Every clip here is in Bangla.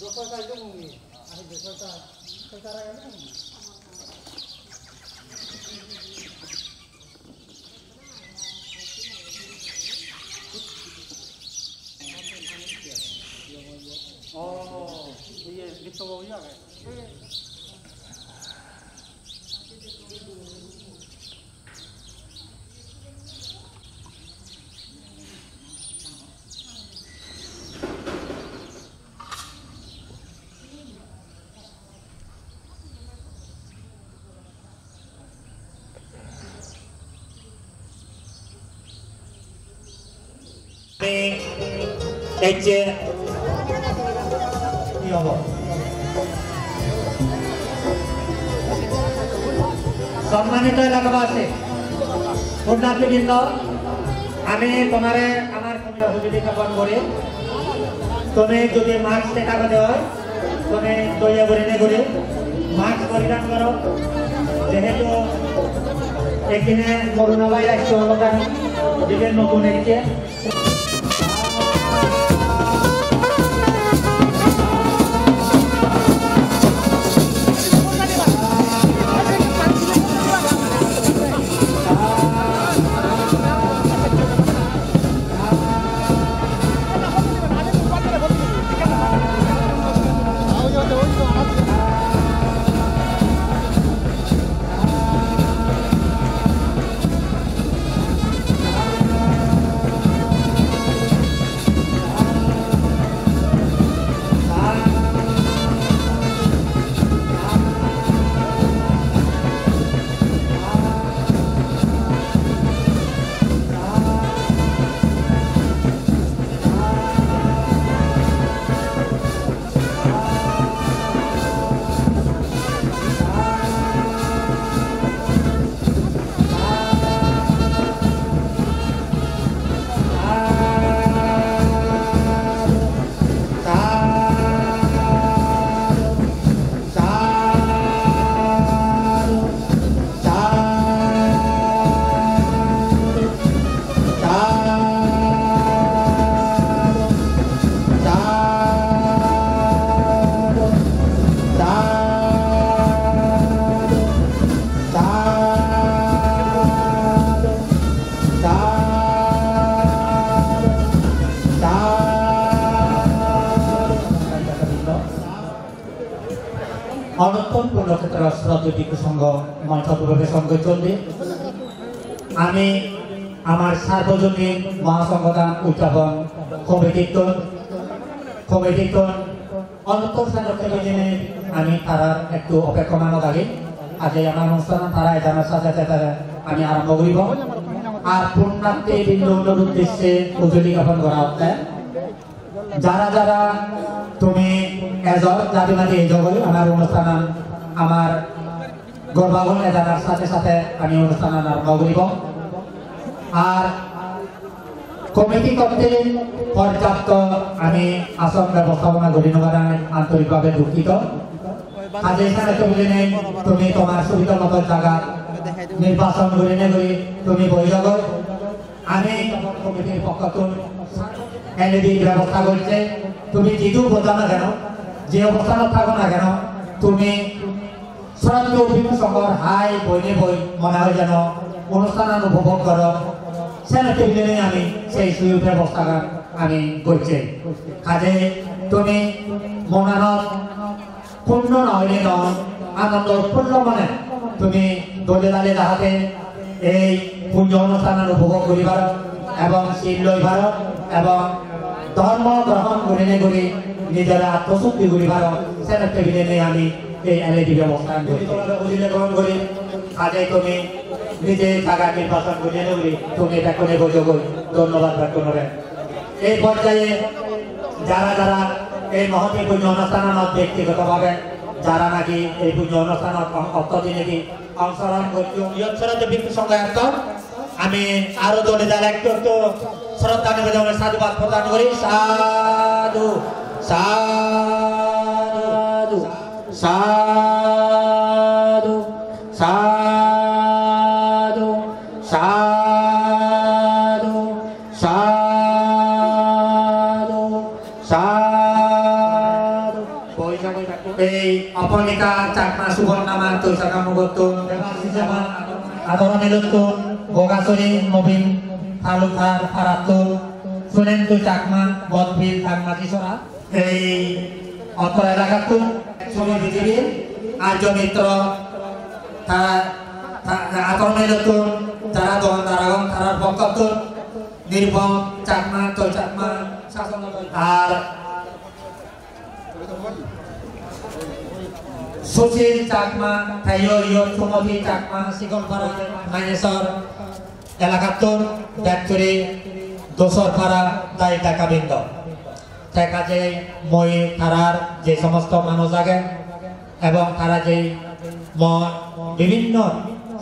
Oh, iya, gitu ya. Ece iya Pak সম্মানিত এলাকাবাসী পুণ্যার্থীবৃন্দ আমি তোমারে আমার হুজুরি জ্ঞাপন করি তুমি যদি মাস্ক টেকা করতে হয় তুমি দইয়া বরিনে করে মাস্ক পরিধান করো যেহেতু এখানে করোনা ভাইরাস চলমান দিকে নতুন এসেছে অনন্তন পূর্ণক্ষেত্র শ্রদ্ধতি কুসঙ্গ মঞ্চপূর্বকে সঙ্গ চলবে আমি আমার সার্বজনীন মহাসংগঠন উদযাপন কমিটির অনন্তর সংরক্ষণ জেনে আমি তারা একটু অপেক্ষমান থাকি আজ আমার অনুষ্ঠান তারা জানার সাথে সাথে আমি আরম্ভ করিব আর পুণ্যার্থী বৃন্দর উদ্দেশ্যে উজ্জ্বলি জ্ঞাপন করা হচ্ছে যারা যারা তুমি এজর জাতি মাঝে এই জগৎ আমার অনুষ্ঠান আমার গর্বাগন জানার সাথে সাথে আমি অনুষ্ঠান আরম্ভ করিব আর কমিটি করতে পর্যাপ্ত আমি আসন ব্যবস্থাপনা করি নেওয়ার আন্তরিকভাবে দুঃখিত আজ এখানে তুমি তোমার সুবিধা মতো জায়গা নির্বাচন করে নেই তুমি বই জগৎ আমি কমিটির পক্ষ এলইডি ব্যবস্থা করছে তুমি যেটু বোঝা না কেন যে অবস্থানত থাকো না কেন তুমি সরাসরি অভিনয় সংঘর হাই বইনে বই মনে হয় যেন অনুষ্ঠান উপভোগ করো সেরকম আমি সেই সুযোগ ব্যবস্থা আমি করছি কাজে তুমি মনানত পূর্ণ নহলে আনন্দ উৎফুল্ল মনে তুমি দলে দালে যাহাতে এই পুণ্য অনুষ্ঠান উপভোগ করিবার এবং শীল লইবার এবং ধর্ম গ্রহণ করে করে নিজের আত্মশুদ্ধি করিবার সেরকম আমি এই এলইডি ব্যবস্থা বুঝিলে গ্রহণ করি কাজে তুমি নিজে জায়গা নির্বাচন করে নেবি তুমি এটা করে বোঝো ধন্যবাদ ব্যক্ত করবেন এই পর্যায়ে যারা যারা এই মহতি পুণ্য অনুষ্ঠান ব্যক্তিগতভাবে যারা নাকি এই পুণ্য অনুষ্ঠান অত্যদি নাকি অংশগ্রহণ করছি ইয়ৎসরাতে ব্যক্তি সংজ্ঞায়ত্ত আমি আরো দলে যারা একটু একটু শ্রদ্ধা নিবেদনের সাধুবাদ প্রদান করি সাধু সাধু সাধু সাধু সাধু সাধু সাধু এই অপনিকা চাকমা সুবল নামা তৈসাকা মুগতুন আদরণীলতুন গোগাচুরি নবীন তালুকদার ফারাতুল সুরেন্তু চাকমা বদবিল চাকমা কিশোরা এই অত্র এলাকাতুন ছবি পৃথিবীর আর্য মিত্র তারা আদরণীলতুন যারা দোকানদারাগণ তারার পক্ষতুন নির্ভম চাকমা তৈ চাকমা শাসন আর সুশীল চাকমা থাইও ইয়র সুমতি চাকমা শিকলপাড়া মাইনেশ্বর এলাকাতুন ব্যাকচুরি দোসরপাড়া দায় টাকাবৃন্দ তাই কাজে মই তারার যে সমস্ত মানুষ আগে এবং তারা যে মন বিভিন্ন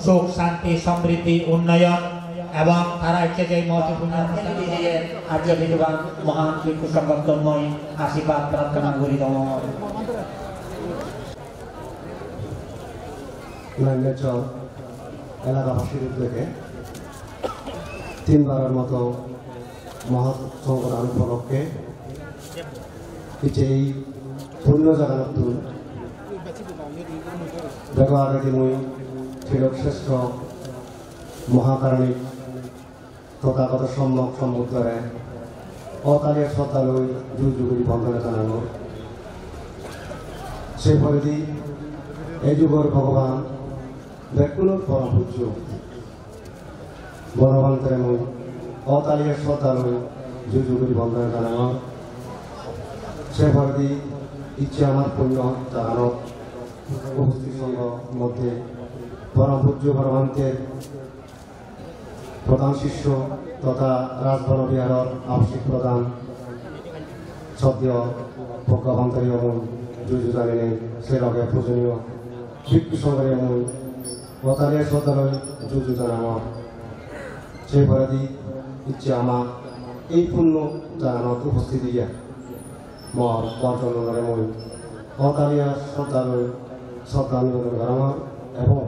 সুখ শান্তি সমৃদ্ধি উন্নয়ন এবং তারা হচ্ছে যে মহত্বপূর্ণ আর্য বিদ্বান মহান ভিক্ষু সংগঠনময় আশীর্বাদ প্রার্থনা করি নাইনেচর এলাকাবাসীর উদ্যোগে তিনবারের মতো মহাসংগ্রাম উপলক্ষে এই পূর্ণ জাগানতুন ব্যবহার দিনই তিলক শ্রেষ্ঠ মহাকারণিক তথাগত সম্যক সম্বুদ্ধরে অকালের শ্রদ্ধালয় যুগ যুগী বন্ধনে জানানো সেই ফলে এই যুগের ভগবান ব্যাকুলর পরম পূজ্য বনবান্তরে মই অকালীয় শ্রদ্ধালয় যুগ যুগী বন্ধনে জানানো সেই ফলে ইচ্ছে আমার পুণ্য জানানো উপস্থিত সঙ্গ মধ্যে পরম পূজ্য ভগবান্তের প্রধান শিষ্য তথা রাজবন বিহারের আবশ্যিক প্রধান সদ্য ভগবান্তরীয় মূল যুজানিনে সে লগে পূজনীয় ভিক্ষু সংগ্রহে মূল অতালিয়া শ্রদ্ধালয় যুজানাম সেই ভরাদি ইচ্ছে আমার এই পূর্ণ জানানোর উপস্থিতি দিয়া মর বর্তমানে মই অতালিয়া শ্রদ্ধালয় শ্রদ্ধা নিবেদন করা এবং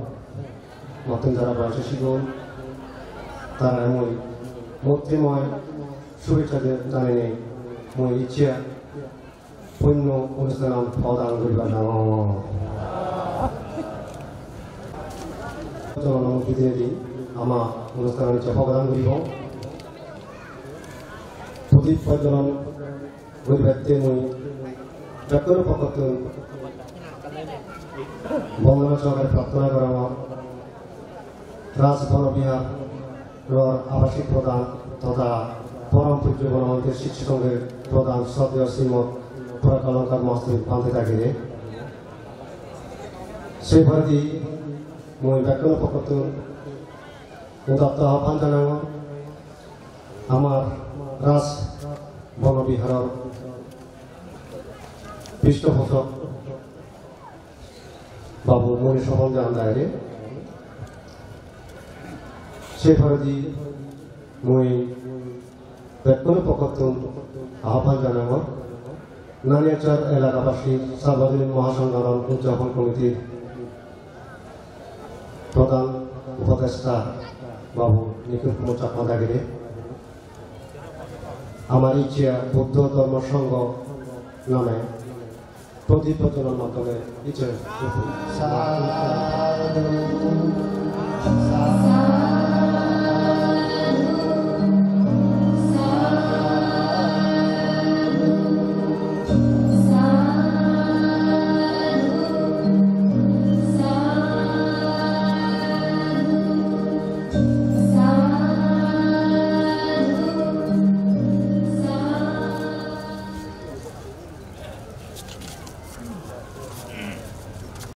নতুন যারা বয়সে শিখুন তারা মই মূর্তিময় শুভেচ্ছা জানি নেই মই ইচ্ছা পুণ্য অনুষ্ঠান প্রদান করিবার প্রতিনিধি আমার অনুষ্ঠান প্রদান করিব প্রদীপ প্রজ্বলন করিবাতে মই ব্যাকর পক্ষ বন্দনা সহকারে প্রার্থনা করা রাজবন বিহার আবাসিক প্রধান তথা পরম পূজ্য বনমন্ত্রীর শিক্ষসংঘের প্রধান শ্রদ্ধেয় শ্রীমৎ পরাকলঙ্কার মস্তির পান্তে থাকিলে সেই ভারতী মই ব্যাকরণ পক্ষ উদাত্ত আহ্বান জানাব আমার রাজ বনবিহারের পৃষ্ঠপোষক বাবু মনি সফল জান দায়রে সেই ভারতী মই ব্যাকরণ পক্ষ আহ্বান জানাব নানিয়াচর এলাকাবাসী সার্বজনীন মহাসংগ্রাম উদযাপন কমিটির প্রধান উপদেষ্টা বাবু নিখিল কুমার চাকমা দাগিরে আমার ইচ্ছা বৌদ্ধ ধর্ম সংঘ নামে প্রদীপ প্রচলনের মাধ্যমে ইচ্ছে